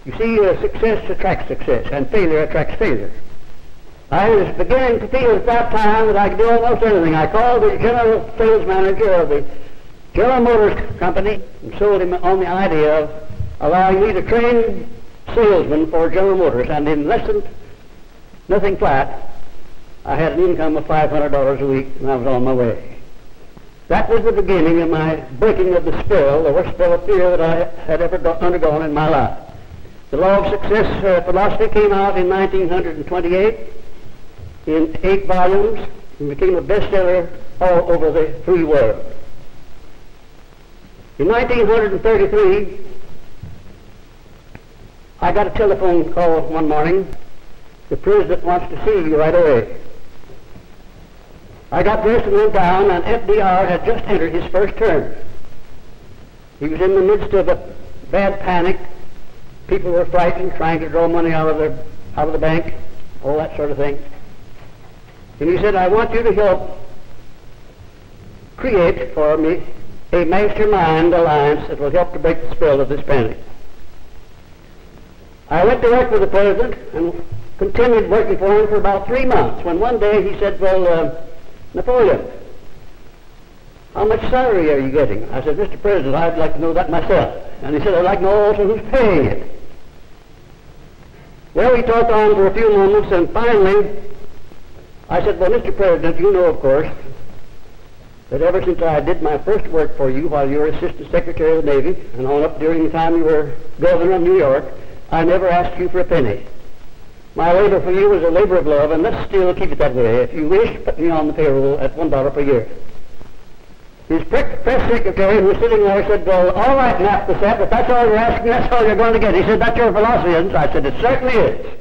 You see, success attracts success, and failure attracts failure. I was beginning to feel at that time that I could do almost anything. I called the general sales manager of the General Motors Company and sold him on the idea of allowing me to train salesmen for General Motors, and in less than nothing flat, I had an income of $500 a week, and I was on my way. That was the beginning of my breaking of the spell, the worst spell of fear that I had ever undergone in my life. The Law of Success philosophy came out in 1928 in 8 volumes and became a bestseller all over the free world. In 1933, I got a telephone call one morning. The president wants to see you right away. I got dressed and went down, and FDR had just entered his first term. He was in the midst of a bad panic. People were frightened, trying to draw money out of the bank, all that sort of thing. And he said, I want you to help create for me a mastermind alliance that will help to break the spell of this panic. I went to work with the president and continued working for him for about 3 months, when one day he said, well, Napoleon, how much salary are you getting? I said, Mr. President, I'd like to know that myself. And he said, I'd like to know also who's paying it. Well, we talked on for a few moments, and finally I said, well, Mr. President, you know, of course, that ever since I did my first work for you while you were Assistant Secretary of the Navy, and on up during the time you were Governor of New York, I never asked you for a penny. My labor for you was a labor of love, and let's still keep it that way. If you wish, put me on the payroll at $1 per year. His press secretary, who was sitting there, said, well, all right, Nap, if that's all you're asking, that's all you're going to get. He said, that's your philosophy, isn't it? I said, it certainly is.